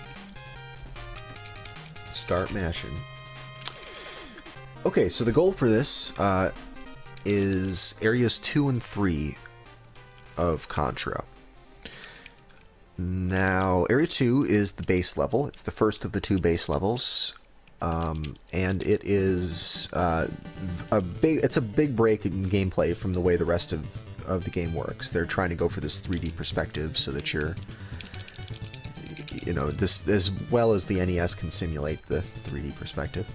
mashing. Start mashing. Okay, so the goal for this is areas 2 and 3 of Contra. Now, area 2 is the base level. It's the first of the 2 base levels, and it is it's a big break in gameplay from the way the rest of the game works. They're trying to go for this 3D perspective so that you're, you know, this as well as the NES can simulate the 3D perspective.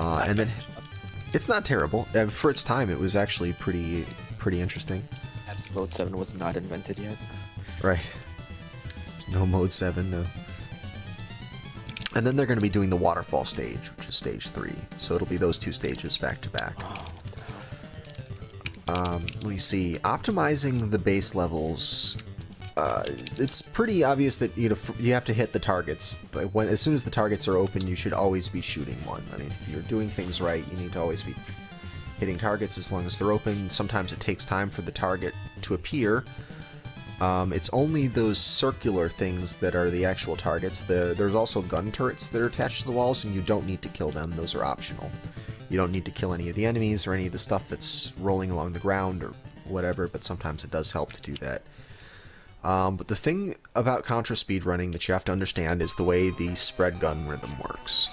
And then it's not terrible. For its time, it was actually pretty interesting. Mode 7 was not invented yet. Right. No Mode 7, no. And then they're going to be doing the waterfall stage, which is stage 3. So it'll be those 2 stages back to back. Let me see. Optimizing the base levels. It's pretty obvious that you have to hit the targets. Like as soon as the targets are open, you should always be shooting one. I mean, if you're doing things right, you need to always be hitting targets as long as they're open. Sometimes it takes time for the target to appear. It's only those circular things that are the actual targets. There's also gun turrets that are attached to the walls, and you don't need to kill them. Those are optional. You don't need to kill any of the enemies or any of the stuff that's rolling along the ground or whatever, but sometimes it does help to do that. But the thing about Contra speedrunning that you have to understand is the way the spread gun rhythm works.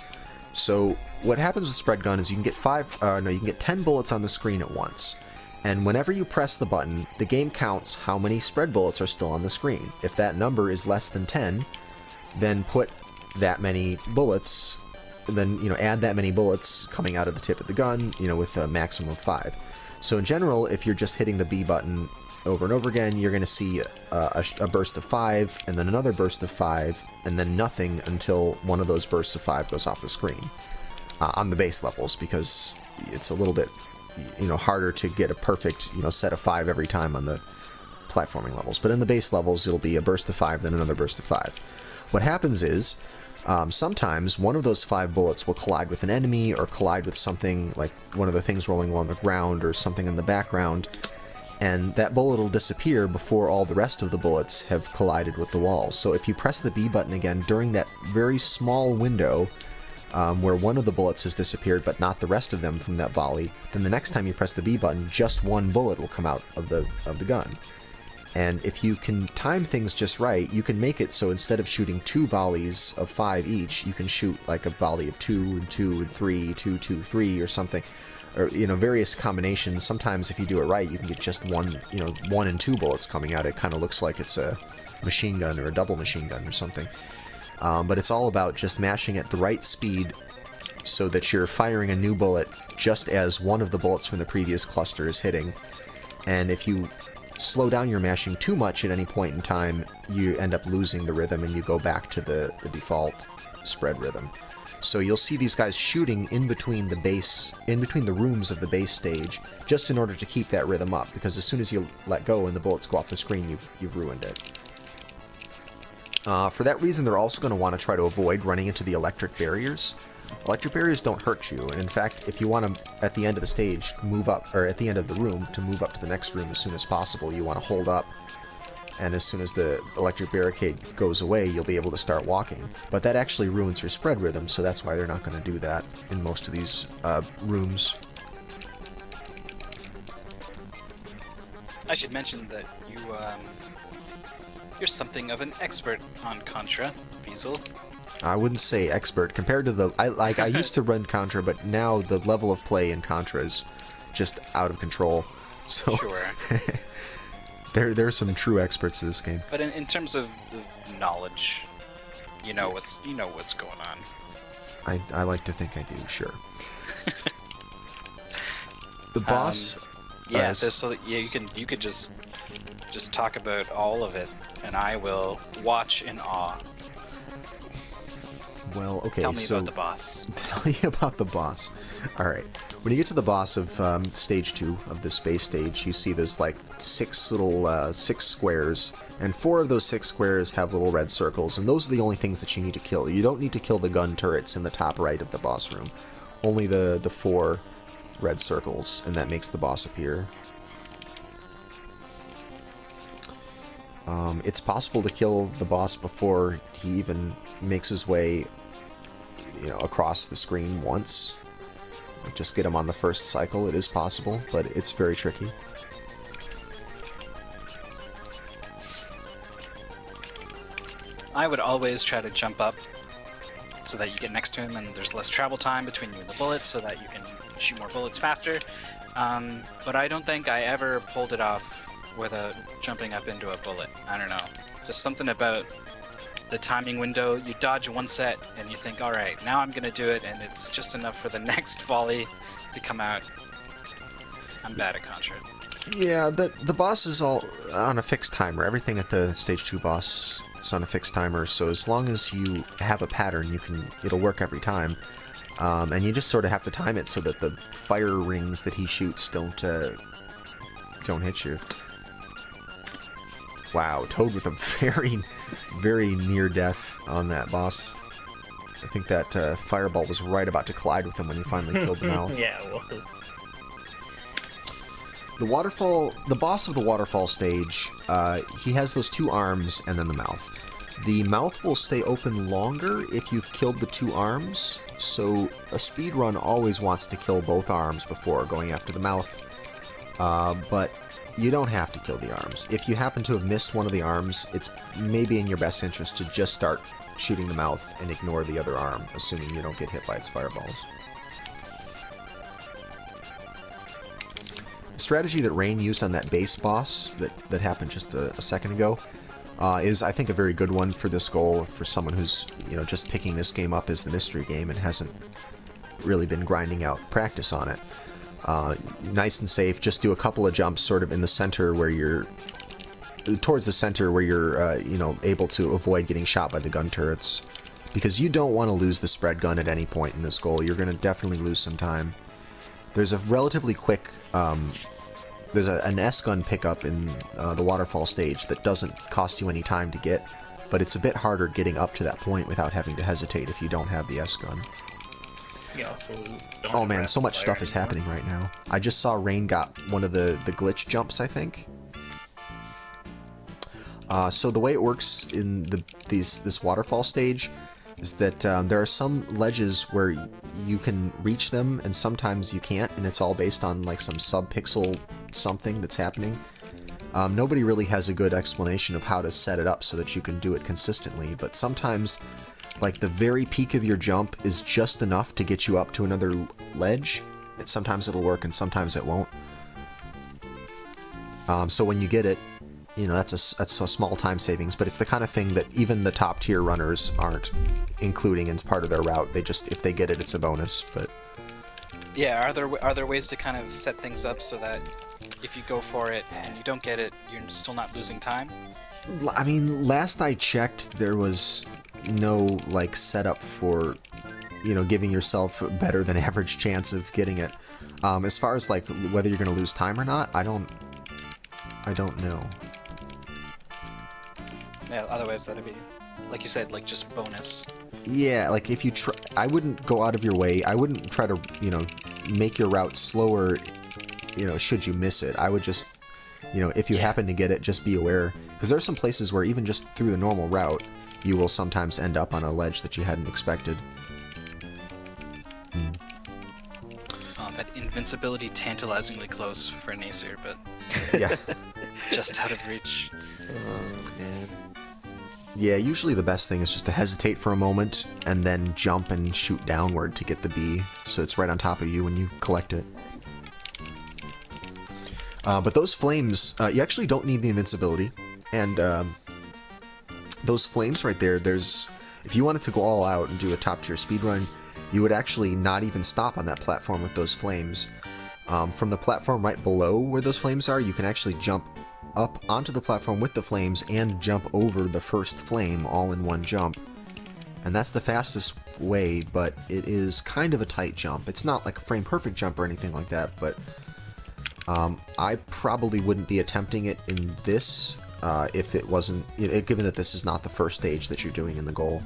So what happens with spread gun is you can get 10 bullets on the screen at once. And whenever you press the button, the game counts how many spread bullets are still on the screen. If that number is less than 10, then put that many bullets, then add that many bullets coming out of the tip of the gun, with a maximum of 5. So in general, if you're just hitting the B button over and over again, you're going to see a burst of 5, and then another burst of 5, and then nothing until one of those bursts of 5 goes off the screen. On the base levels, because it's a little bit harder to get a perfect set of 5 every time on the platforming levels. But in the base levels, it'll be a burst of 5, then another burst of 5. What happens is sometimes one of those 5 bullets will collide with an enemy or collide with something like one of the things rolling along the ground or something in the background, and that bullet will disappear before all the rest of the bullets have collided with the walls. So if you press the B button again during that very small window where one of the bullets has disappeared but not the rest of them from that volley, then the next time you press the B button, just one bullet will come out of the gun. And if you can time things just right, you can make it so instead of shooting 2 volleys of 5 each, you can shoot like a volley of 2 and 2 and 3, 2, 2, 3 or something, or various combinations. Sometimes if you do it right, you can get just 1 and 2 bullets coming out. It kind of looks like it's a machine gun or a double machine gun or something. But it's all about just mashing at the right speed so that you're firing a new bullet just as one of the bullets from the previous cluster is hitting. And if you slow down your mashing too much at any point in time, you end up losing the rhythm and you go back to the default spread rhythm. So you'll see these guys shooting in between the rooms of the base stage, just in order to keep that rhythm up, because as soon as you let go and the bullets go off the screen, you've ruined it. For that reason, they're also going to want to try to avoid running into the electric barriers. Electric barriers don't hurt you, and in fact, if you want to, at the end of the stage, move up, or at the end of the room, to move up to the next room as soon as possible, you want to hold up, and as soon as the electric barricade goes away, you'll be able to start walking. But that actually ruins your spread rhythm, so that's why they're not going to do that in most of these rooms. I should mention that you're something of an expert on Contra, feasel. I wouldn't say expert compared to I used to run Contra, but now the level of play in Contra is just out of control. So Sure. There's some true experts in this game. But in terms of knowledge, you know what's going on. I like to think I do, sure. The boss. Yeah, you could just talk about all of it, and I will watch in awe. Well, okay, Tell me about the boss. Tell you about the boss. Alright. When you get to the boss of stage 2 of this base stage, you see there's like 6 squares, and 4 of those 6 squares have little red circles, and those are the only things that you need to kill. You don't need to kill the gun turrets in the top right of the boss room. Only the 4 red circles, and that makes the boss appear. It's possible to kill the boss before he even makes his way, across the screen once. Like, just get him on the first cycle. It is possible, but it's very tricky. I would always try to jump up so that you get next to him and there's less travel time between you and the bullets so that you can shoot more bullets faster. But I don't think I ever pulled it off without jumping up into a bullet. I don't know. Just something about the timing window. You dodge one set and you think, alright, now I'm gonna do it, and it's just enough for the next volley to come out. I'm bad at Contra. Yeah, the boss is all on a fixed timer. Everything at the Stage 2 boss is on a fixed timer, so as long as you have a pattern, it'll work every time. And you just sort of have to time it so that the fire rings that he shoots don't hit you. Wow, Toad with a very, very near death on that boss. I think that fireball was right about to collide with him when he finally killed the mouth. Yeah, it was. The boss of the waterfall stage, he has those two arms and then the mouth. The mouth will stay open longer if you've killed the two arms, so a speedrun always wants to kill both arms before going after the mouth, but you don't have to kill the arms. If you happen to have missed one of the arms, it's maybe in your best interest to just start shooting the mouth and ignore the other arm, assuming you don't get hit by its fireballs. The strategy that Rane used on that base boss that happened just a second ago is, I think, a very good one for this goal, for someone who's just picking this game up as the mystery game and hasn't really been grinding out practice on it. Nice and safe, just do a couple of jumps sort of in the center where you're towards the center where you're able to avoid getting shot by the gun turrets, because you don't want to lose the spread gun at any point in this goal. You're going to definitely lose some time. There's a relatively quick there's an S-gun pickup in the waterfall stage that doesn't cost you any time to get, but it's a bit harder getting up to that point without having to hesitate if you don't have the S-gun. Oh man, so much stuff is happening right now. I just saw Rane got one of the glitch jumps, I think. So the way it works in this waterfall stage is that there are some ledges where you can reach them and sometimes you can't, and it's all based on like some sub-pixel something that's happening. Nobody really has a good explanation of how to set it up so that you can do it consistently, but sometimes like the very peak of your jump is just enough to get you up to another ledge. Sometimes it'll work and sometimes it won't. So when you get it, that's a small time savings, but it's the kind of thing that even the top tier runners aren't including as part of their route. They just, if they get it, it's a bonus. But yeah, are there ways to kind of set things up so that if you go for it and you don't get it, you're still not losing time? I mean, last I checked, there was no like setup for giving yourself a better than average chance of getting it. As far as like whether you're going to lose time or not, I don't know. Yeah, otherwise that'd be, like you said, like just bonus. Yeah, like if you try, I wouldn't go out of your way. I wouldn't try to, make your route slower, should you miss it. I would just, if you happen to get it, just be aware. Because there are some places where even just through the normal route, you will sometimes end up on a ledge that you hadn't expected. That invincibility tantalizingly close for Nasir, but yeah, just out of reach. Oh man. Yeah, usually the best thing is just to hesitate for a moment and then jump and shoot downward to get the bee, so it's right on top of you when you collect it. But those flames, you actually don't need the invincibility, and those flames right there, if you wanted to go all out and do a top tier speedrun, you would actually not even stop on that platform with those flames. From the platform right below where those flames are, you can actually jump up onto the platform with the flames and jump over the first flame all in one jump. And that's the fastest way, but it is kind of a tight jump. It's not like a frame perfect jump or anything like that, but I probably wouldn't be attempting it in this if it wasn't, given that this is not the first stage that you're doing in the goal.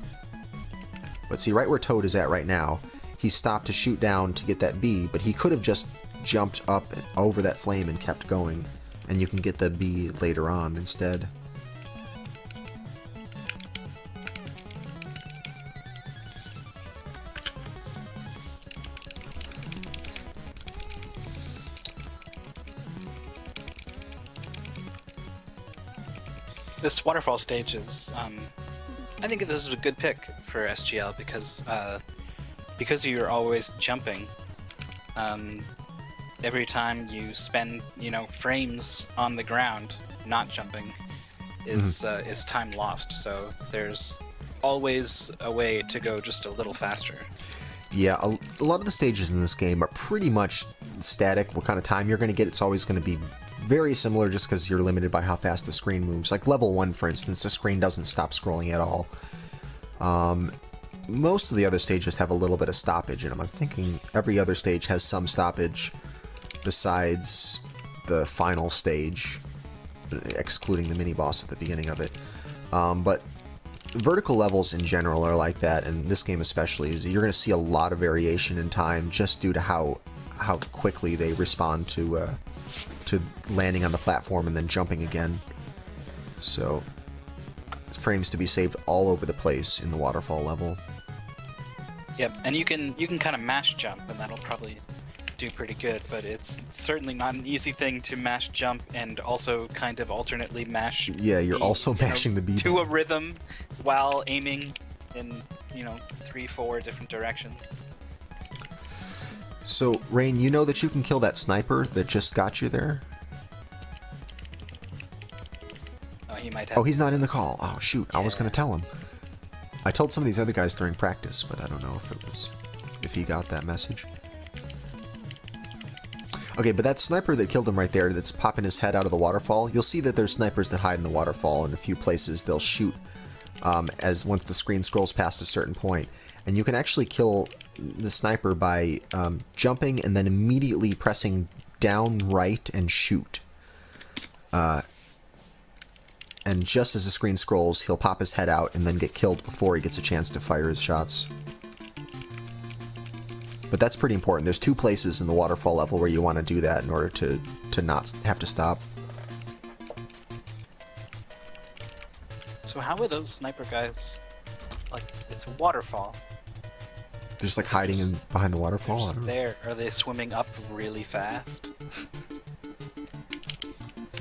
But see, right where Toad is at right now, he stopped to shoot down to get that bee, but he could have just jumped up over that flame and kept going, and you can get the bee later on instead. this waterfall stage is, I think this is a good pick for SGL because you're always jumping. Every time you spend, frames on the ground not jumping is time lost. So there's always a way to go just a little faster. Yeah, a lot of the stages in this game are pretty much static. What kind of time you're going to get, it's always going to be very similar just because you're limited by how fast the screen moves. Like level 1, for instance, the screen doesn't stop scrolling at all. Most of the other stages have a little bit of stoppage in them. I'm thinking every other stage has some stoppage besides the final stage, excluding the mini-boss at the beginning of it. But vertical levels in general are like that, and this game especially, is you're going to see a lot of variation in time just due to how quickly they respond to landing on the platform and then jumping again. So frames to be saved all over the place in the waterfall level. Yep, and you can kind of mash jump, and that'll probably do pretty good, but it's certainly not an easy thing to mash jump and also kind of alternately mash. Yeah, you're also mashing the B to a rhythm while aiming in 3-4 different directions. So Rane, you know that you can kill that sniper that just got you there? Oh, he might have. Oh, he's not in the call. Oh shoot, Yeah. I was gonna tell him. I told some of these other guys during practice, but I don't know if he got that message. Okay, but that sniper that killed him right there, that's popping his head out of the waterfall, you'll see that there's snipers that hide in the waterfall. In a few places, they'll shoot as once the screen scrolls past a certain point. And you can actually kill the sniper by jumping and then immediately pressing down right and shoot. And just as the screen scrolls, he'll pop his head out and then get killed before he gets a chance to fire his shots. But that's pretty important. There's 2 places in the waterfall level where you want to do that in order to not have to stop. So how are those sniper guys? Like, it's a waterfall. They're just like hiding behind the waterfall? They're I just don't know. there. Are they swimming up really fast?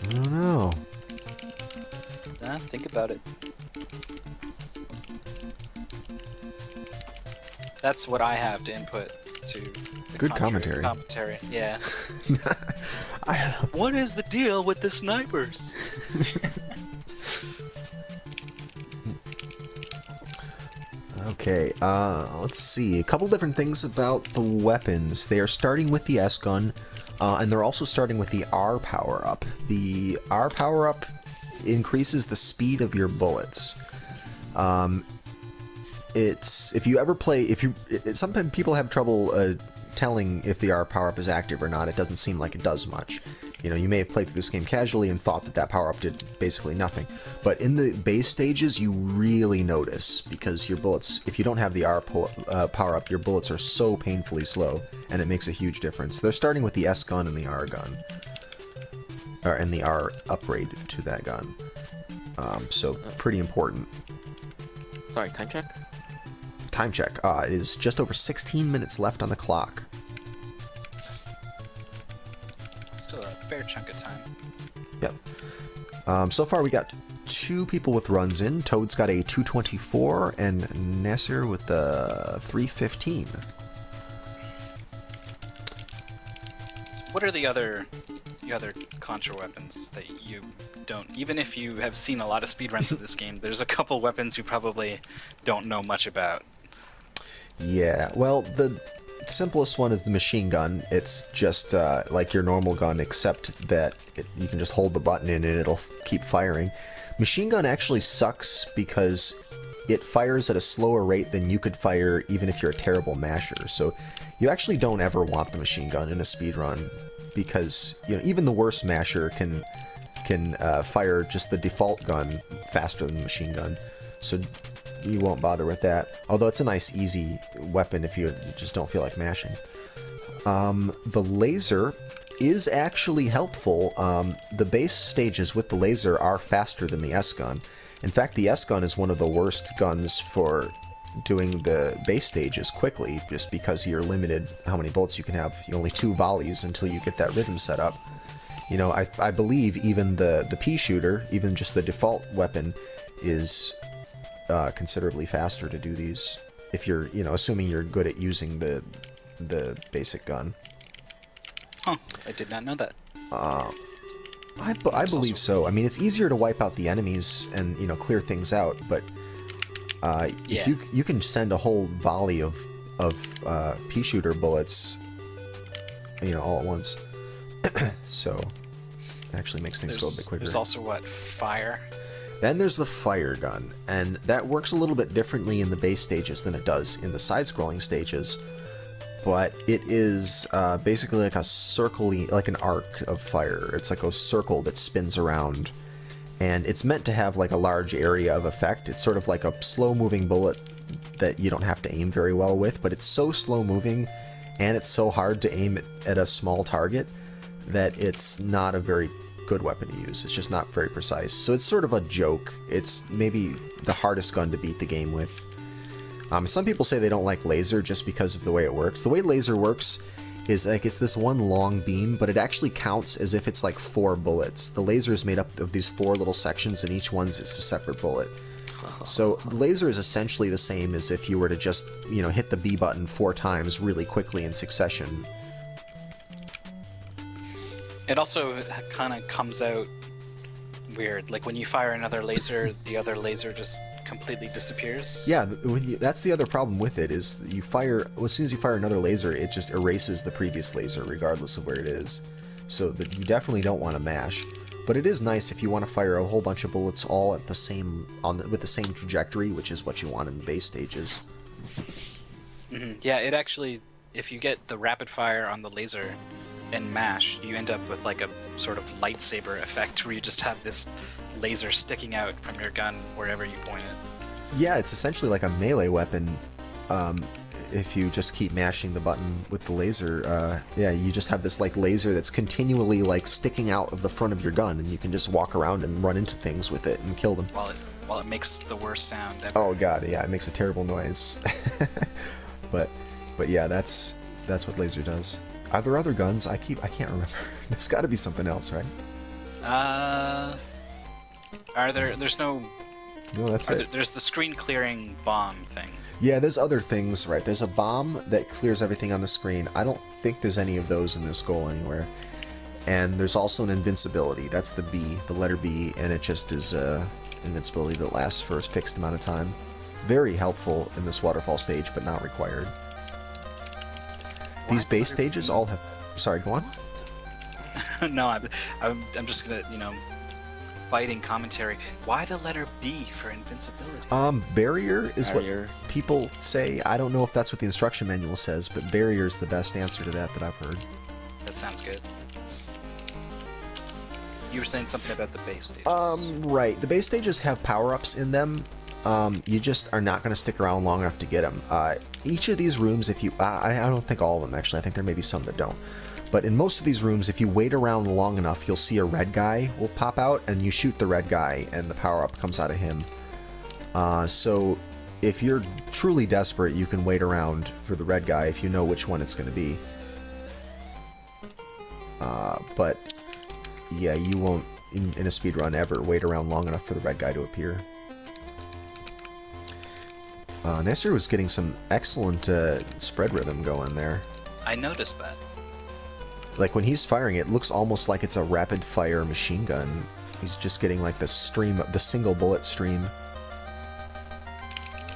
I don't know. Think about it. That's what I have to input to the Good Contra commentary. Yeah. I don't know. What is the deal with the snipers? Okay, let's see. A couple different things about the weapons. They are starting with the S gun, and they're also starting with the R power-up. The R power-up increases the speed of your bullets. If you ever play, sometimes people have trouble telling if the R power-up is active or not. It doesn't seem like it does much. You may have played through this game casually and thought that power-up did basically nothing. But in the base stages, you really notice, because your bullets, if you don't have the R power-up, your bullets are so painfully slow, and it makes a huge difference. They're starting with the S gun and the R gun. And the R upgrade to that gun. So, pretty important. Sorry, time check? Time check. It is just over 16 minutes left on the clock. Still a fair chunk of time. Yep. So far we got 2 people with runs in. Toad's got a 224 and Nasir with the 315. What are the other Contra weapons that you don't, even if you have seen a lot of speedruns of this game, there's a couple weapons you probably don't know much about. Yeah, well, the simplest one is the machine gun. It's just like your normal gun, except that you can just hold the button in and it'll keep firing. Machine gun actually sucks because it fires at a slower rate than you could fire even if you're a terrible masher. So you actually don't ever want the machine gun in a speedrun, because even the worst masher can fire just the default gun faster than the machine gun. So you won't bother with that. Although it's a nice, easy weapon if you just don't feel like mashing. The laser is actually helpful. The base stages with the laser are faster than the S-gun. In fact, the S-gun is one of the worst guns for doing the base stages quickly, just because you're limited how many bullets you can have. You only 2 volleys until you get that rhythm set up. You know, I believe even the pea shooter, even just the default weapon, is considerably faster to do these. If you're, you know, assuming you're good at using the basic gun. Huh, I did not know that. I believe so. I mean, it's easier to wipe out the enemies and, you know, clear things out, but if you can send a whole volley of pea shooter bullets, you know, all at once. So it actually makes things go a bit quicker. There's also what, fire? Then there's the fire gun, and that works a little bit differently in the base stages than it does in the side-scrolling stages. But it is basically like a circle-y, like an arc of fire. It's like a circle that spins around, and it's meant to have like a large area of effect. It's sort of like a slow-moving bullet that you don't have to aim very well with, but it's so slow-moving, and it's so hard to aim at a small target that it's not a very good weapon to use. It's just not very precise. So it's sort of a joke. It's maybe the hardest gun to beat the game with. Some people say they don't like laser just because of the way it works. The way laser works is like it's this one long beam, but it actually counts as if it's like 4 bullets. The laser is made up of these 4 little sections, and each one's just a separate bullet. So laser is essentially the same as if you were to just, you know, hit the B button 4 times really quickly in succession. It also kind of comes out weird. Like when you fire another laser, the other laser just completely disappears. Yeah, that's the other problem with it, is you fire, as soon as you fire another laser, it just erases the previous laser regardless of where it is. So that you definitely don't want to mash. But it is nice if you want to fire a whole bunch of bullets all at the same, with the same trajectory, which is what you want in the base stages. Yeah, it actually, if you get the rapid fire on the laser and mash, you end up with like a sort of lightsaber effect where you just have this laser sticking out from your gun wherever you point it. Yeah, it's essentially like a melee weapon. If you just keep mashing the button with the laser, yeah, you just have this like laser that's continually like sticking out of the front of your gun, and you can just walk around and run into things with it and kill them. While it makes the worst sound ever. Oh god, yeah, it makes a terrible noise. but yeah, that's what laser does. Are there other guns? I can't remember. There's got to be something else, right? There's no. No, that's it. There's the screen clearing bomb thing. Yeah, there's other things, right? There's a bomb that clears everything on the screen. I don't think there's any of those in this goal anywhere. And there's also an invincibility. That's the B, the letter B, and it just is invincibility that lasts for a fixed amount of time. Very helpful in this waterfall stage, but not required. These base stages all have... Sorry, go on. No, I'm just gonna, you know, biting commentary. Why the letter B for invincibility? Barrier is what people say. I don't know if that's what the instruction manual says, but barrier is the best answer to that I've heard. That sounds good. You were saying something about the base stages. Right. The base stages have power-ups in them. You just are not going to stick around long enough to get them. Each of these rooms, if you... I don't think all of them, actually. I think there may be some that don't. But in most of these rooms, if you wait around long enough, you'll see a red guy will pop out, and you shoot the red guy, and the power-up comes out of him. So if you're truly desperate, you can wait around for the red guy if you know which one it's going to be. But yeah, you won't, in a speedrun, ever wait around long enough for the red guy to appear. Nasir was getting some excellent spread rhythm going there. I noticed that. Like when he's firing, it looks almost like it's a rapid fire machine gun. He's just getting like the stream, the single bullet stream.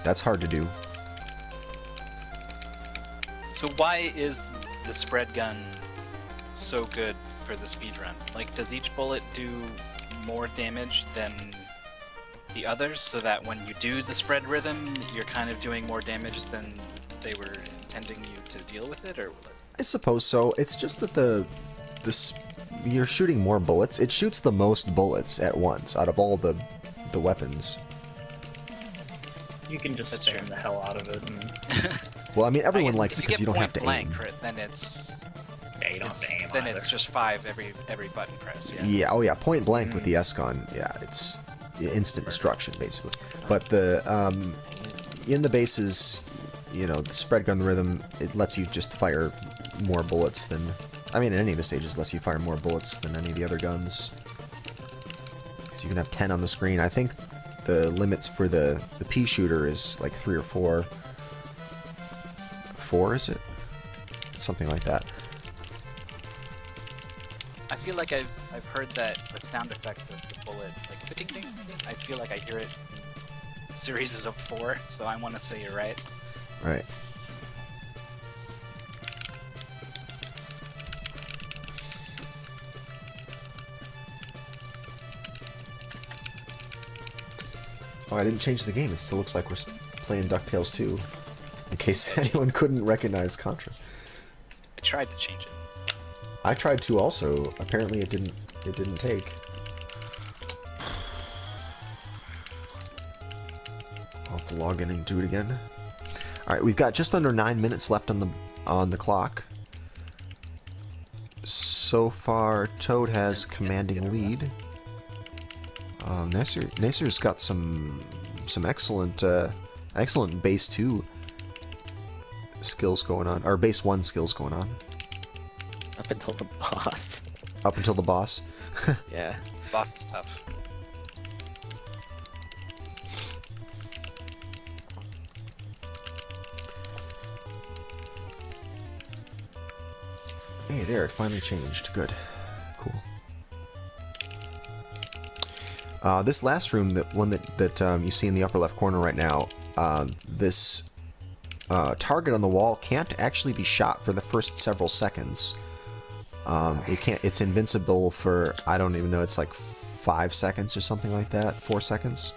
That's hard to do. So why is the spread gun so good for the speedrun? Like, does each bullet do more damage than the others, so that when you do the spread rhythm, you're kind of doing more damage than they were intending you to deal with it, or what? I suppose so. It's just that you're shooting more bullets. It shoots the most bullets at once out of all the weapons. You can just spam the hell out of it. And... Well, I mean, everyone likes it because you don't have to blank, aim. Then it's... Yeah, you don't have to aim Then either. it's just 5 every button press. Yeah. Yeah. Oh yeah. Point blank with the S gun. Yeah, it's instant destruction basically. But the in the bases, you know, the spread gun rhythm, it lets you just fire more bullets than I mean, in any of the stages, lets you fire more bullets than any of the other guns. So you can have 10 on the screen. I think the limits for the pea shooter is like 3 or 4. 4, is it? Something like that. I feel like I've heard that the sound effect of the bullet, like ding ding ding, I feel like I hear it in series of 4, so I want to say you're right. Right. Oh, I didn't change the game. It still looks like we're playing DuckTales 2. In case anyone couldn't recognize Contra. I tried to change it. I tried to also. Apparently it didn't take. I'll have to log in and do it again. Alright, we've got just under 9 minutes left on the clock. So far, Toad has commanding lead. Nasir's got some excellent excellent base 2 skills going on, or base 1 skills going on. Up until the boss. Up until the boss. Yeah. Boss is tough. Hey, there, it finally changed. Good. Cool. This last room, that one that you see in the upper left corner right now, this target on the wall can't actually be shot for the first several seconds. It can't. It's invincible for, I don't even know, it's like 5 seconds or something like that, 4 seconds.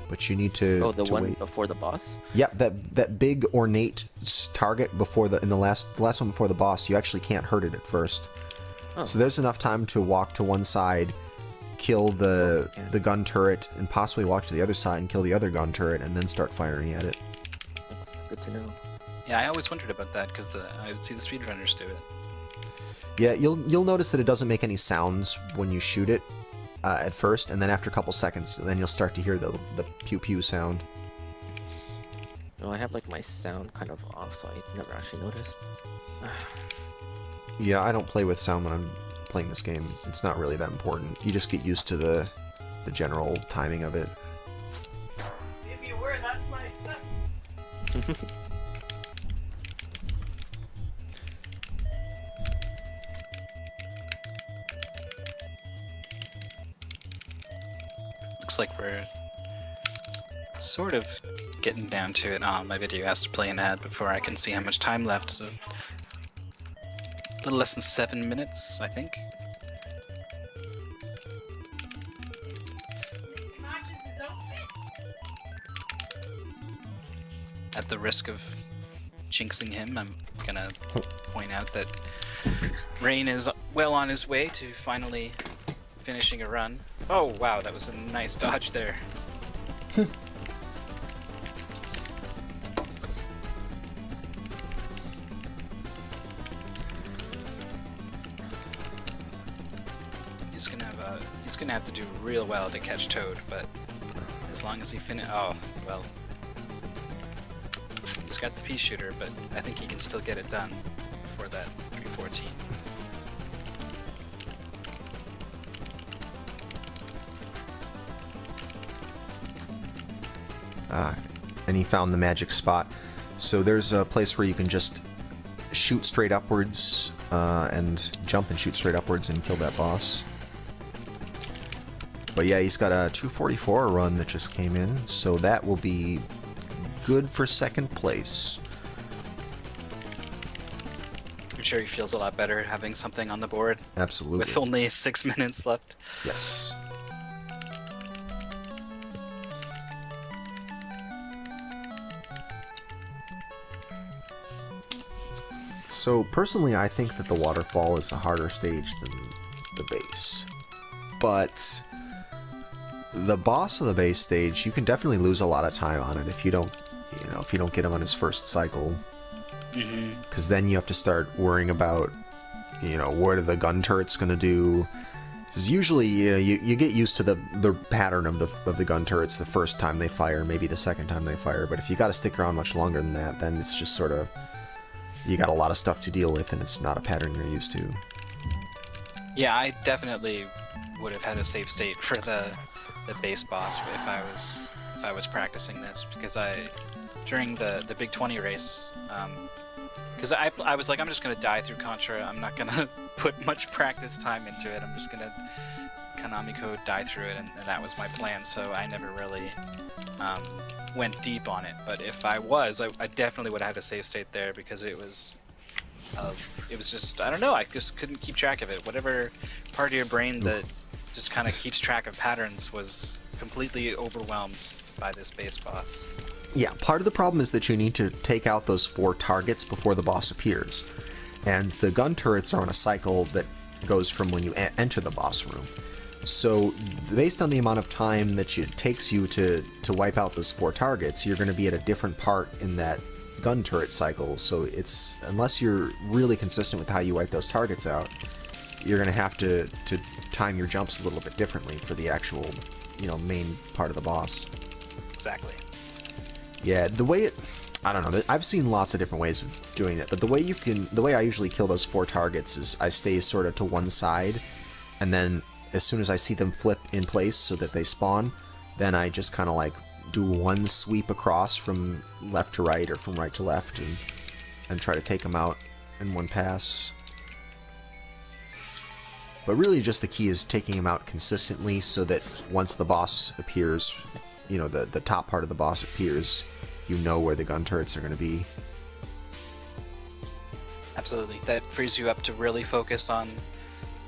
But you need to. Oh, the one wait. before the boss? Yep, that big ornate target before the last one before the boss, you actually can't hurt it at first. Oh. So there's enough time to walk to one side, kill the gun turret, and possibly walk to the other side and kill the other gun turret, and then start firing at it. That's good to know. Yeah, I always wondered about that because I would see the speedrunners do it. Yeah, you'll notice that it doesn't make any sounds when you shoot it at first, and then after a couple seconds, then you'll start to hear the pew pew sound. No, I have like my sound kind of off, so I never actually noticed. Yeah, I don't play with sound when I'm playing this game. It's not really that important. You just get used to the general timing of it. If you were, that's my stuff. Looks like we're sort of getting down to it. My video has to play an ad before I can see how much time left, so a little less than 7 minutes, I think. At the risk of jinxing him, I'm gonna point out that Rane is well on his way to finally finishing a run. Oh wow, that was a nice dodge there. He's gonna have to do real well to catch Toad, but as long as he oh well. He's got the pea shooter, but I think he can still get it done before that 314. And he found the magic spot. So there's a place where you can just shoot straight upwards and jump and shoot straight upwards and kill that boss. But yeah, he's got a 244 run that just came in, so that will be good for second place. I'm sure he feels a lot better having something on the board. Absolutely. With only 6 minutes left. Yes. So personally, I think that the waterfall is a harder stage than the base. But the boss of the base stage, you can definitely lose a lot of time on it if you don't, if you don't get him on his first cycle. Because then you have to start worrying about, what are the gun turrets going to do? Because usually, you get used to the pattern of the gun turrets the first time they fire, maybe the second time they fire. But if you got to stick around much longer than that, then it's just sort of you got a lot of stuff to deal with, and it's not a pattern you're used to. Yeah, I definitely would have had a save state for the base boss if I was practicing this, because during the Big 20 race, because I was like, I'm just gonna die through Contra. I'm not gonna put much practice time into it. I'm just gonna Konami code die through it, and that was my plan. So I never really went deep on it. But if I was, I definitely would have had a save state there, because it was just, I don't know, I just couldn't keep track of it. Whatever part of your brain that just kind of keeps track of patterns was completely overwhelmed by this base boss. Yeah, part of the problem is that you need to take out those 4 targets before the boss appears. And the gun turrets are on a cycle that goes from when you enter the boss room. So based on the amount of time that it takes you to wipe out those 4 targets, you're going to be at a different part in that gun turret cycle. So it's, unless you're really consistent with how you wipe those targets out, you're going to have to time your jumps a little bit differently for the actual, main part of the boss. Exactly. Yeah, the way I don't know, I've seen lots of different ways of doing it, but the way I usually kill those 4 targets is I stay sort of to one side, and then as soon as I see them flip in place so that they spawn, then I just kind of like do one sweep across from left to right or from right to left and try to take them out in one pass. But really just the key is taking them out consistently so that once the boss appears, the top part of the boss appears, you know where the gun turrets are going to be. Absolutely. That frees you up to really focus on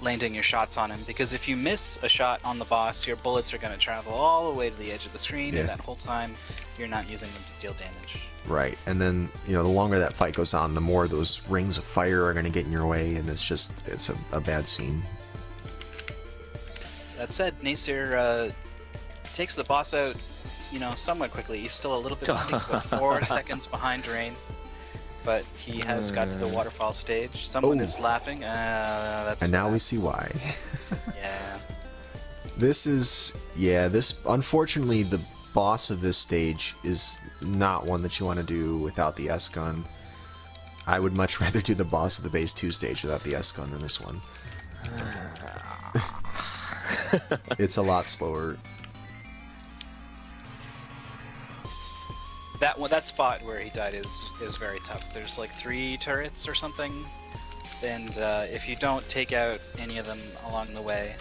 landing your shots on him, because if you miss a shot on the boss, your bullets are going to travel all the way to the edge of the screen, and that whole time you're not using them to deal damage. Right, and then, the longer that fight goes on, the more those rings of fire are going to get in your way, and it's a bad scene. That said, Nasir takes the boss out, somewhat quickly. He's still a little bit, I think it's about 4 seconds behind Rane, but he has got to the waterfall stage. Someone is laughing. That's and now we see why. Yeah. Unfortunately, the boss of this stage is not one that you want to do without the S-gun. I would much rather do the boss of the base 2 stage without the S-gun than this one. It's a lot slower. That spot where he died is very tough. There's like 3 turrets or something, and if you don't take out any of them along the way,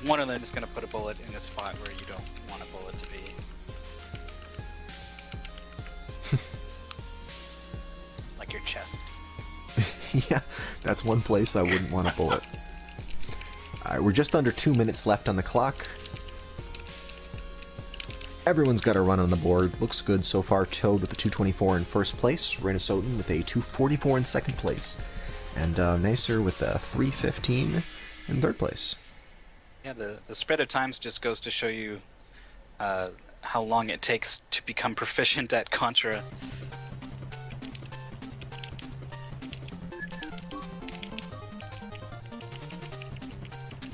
one of them is going to put a bullet in a spot where you don't want a bullet to be. Like your chest. Yeah, that's one place I wouldn't want a bullet. Alright, we're just under 2 minutes left on the clock. Everyone's got a run on the board. Looks good so far. Toad with a 224 in first place. RaneOfSOTN with a 244 in second place. And Nasir with a 315 in third place. Yeah, the spread of times just goes to show you how long it takes to become proficient at Contra.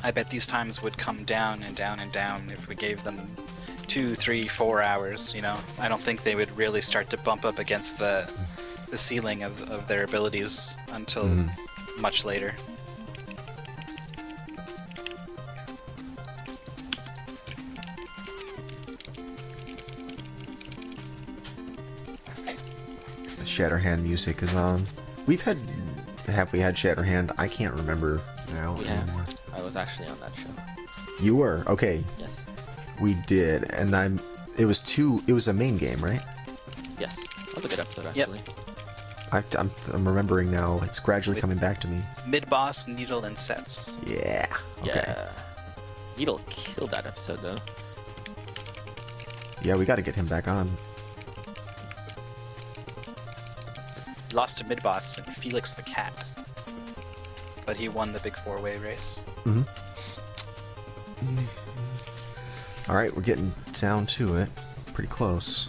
I bet these times would come down and down and down if we gave them 2, 3, 4 hours, I don't think they would really start to bump up against the ceiling of their abilities until much later. The Shatterhand music is on. Have we had Shatterhand? I can't remember now anymore. I was actually on that show. You were? Okay. Yes. We did, and it was a main game, right? Yes. That was a good episode, actually. Yep. I'm remembering now. It's gradually coming back to me. Mid-boss, Needle, and Sets. Yeah. Okay. Yeah. Needle killed that episode, though. Yeah, we got to get him back on. Lost to mid-boss and Felix the Cat. But he won the big 4-way race. Alright, we're getting down to it. Pretty close.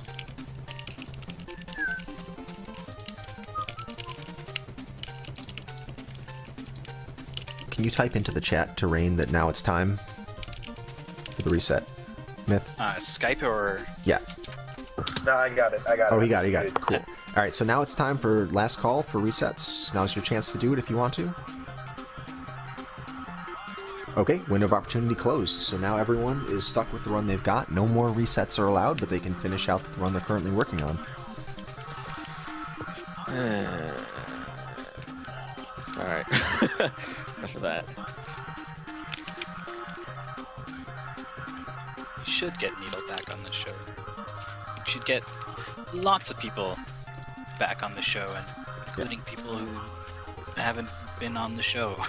Can you type into the chat to Rane that now it's time for the reset? Myth? Skype or... Yeah. No, I got it. Oh, he got it. Cool. Alright, so now it's time for last call for resets. Now's your chance to do it if you want to. Okay, window of opportunity closed, so now everyone is stuck with the run they've got. No more resets are allowed, but they can finish out the run they're currently working on. Alright. After that. We should get Needle back on the show. We should get lots of people back on the show, and including people who haven't been on the show.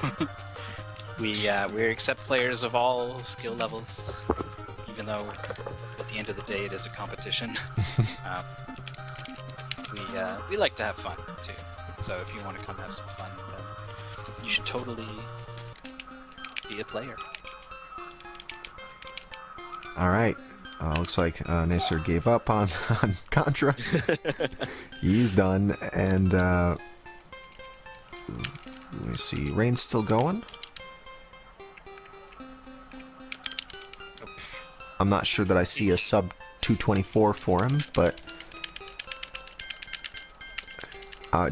We accept players of all skill levels, even though at the end of the day it is a competition. We like to have fun too. So if you want to come have some fun, then you should totally be a player. All right. Looks like Nasir gave up on Contra. He's done, and let me see. Rane's still going. I'm not sure that I see a sub 224 for him, but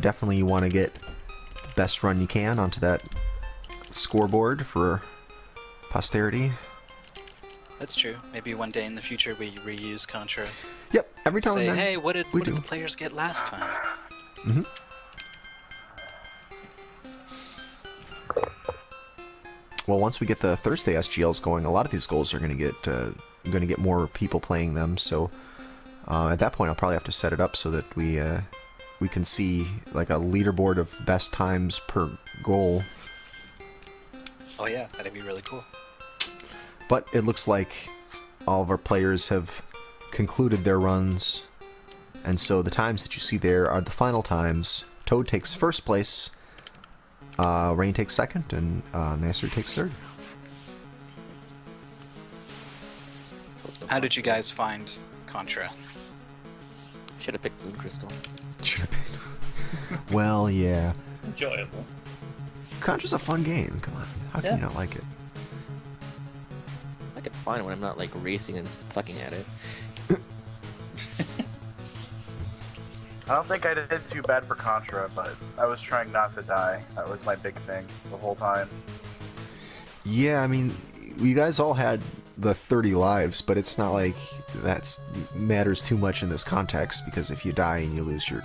definitely you want to get the best run you can onto that scoreboard for posterity. That's true. Maybe one day in the future we reuse Contra. Yep, every time Say, and then hey, what did we the do. players get last time? Mm-hmm. Well, once we get the Thursday SGLs going, a lot of these goals are going to get more people playing them. So at that point, I'll probably have to set it up so that we can see like a leaderboard of best times per goal. Oh yeah, that'd be really cool. But it looks like all of our players have concluded their runs, and so the times that you see there are the final times. Toad takes first place, Rane takes second, and Nasir takes third. How did you guys find Contra? Should have picked Moon Crystal. Should have been. Well, yeah. Enjoyable. Contra's a fun game. Come on, how can you not like it? I can find when I'm not like racing and plucking at it. I don't think I did too bad for Contra, but I was trying not to die. That was my big thing the whole time. Yeah, I mean, you guys all had the 30 lives, but it's not like that matters too much in this context, because if you die and you lose your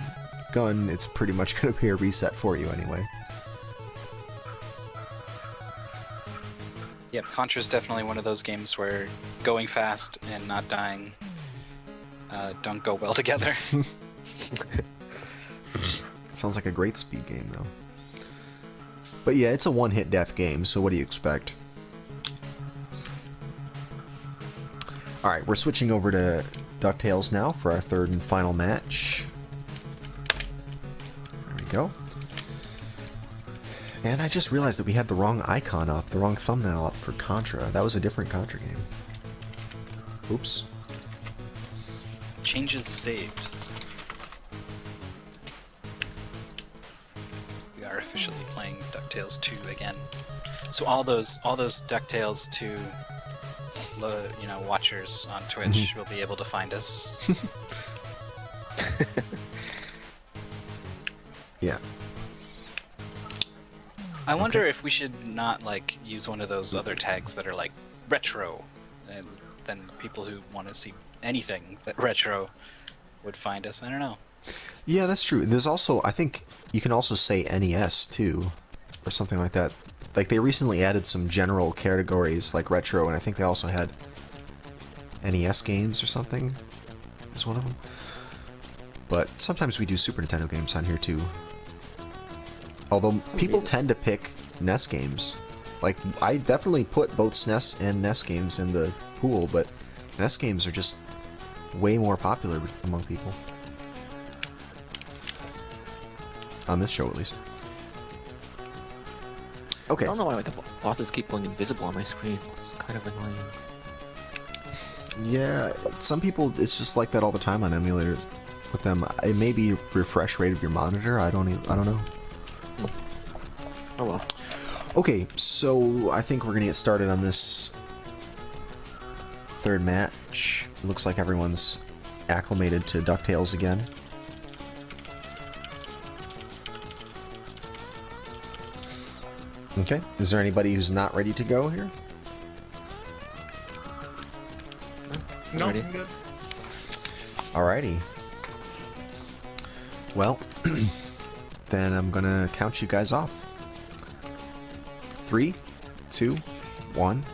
gun, it's pretty much going to be a reset for you anyway. Yep, Contra's definitely one of those games where going fast and not dying don't go well together. Sounds like a great speed game, though. But yeah, it's a one-hit death game, so what do you expect? Alright, we're switching over to DuckTales now for our third and final match. There we go. And I just realized that we had the wrong icon up, the wrong thumbnail up for Contra. That was a different Contra game. Oops. Changes saved. We are officially playing DuckTales 2 again. So all those DuckTales 2 watchers on Twitch will be able to find us. Yeah. I wonder if we should not like use one of those other tags that are like retro, and then people who want to see anything that retro would find us. I don't know. Yeah, that's true. There's also, I think you can also say NES too, or something like that. Like they recently added some general categories like retro, and I think they also had NES games or something is one of them. But sometimes we do Super Nintendo games on here too. Although people tend to pick NES games. Like, I definitely put both SNES and NES games in the pool, but NES games are just way more popular among people. On this show, at least. Okay. I don't know why the bosses keep going invisible on my screen. It's kind of annoying. Yeah, some people, it's just like that all the time on emulators with them. It may be refresh rate of your monitor. I don't know. Oh well. Okay, so I think we're gonna get started on this third match. It looks like everyone's acclimated to DuckTales again. Okay. Is there anybody who's not ready to go here? No, Ready. I'm good. Alrighty. Well, then I'm gonna count you guys off. 3, 2, 1.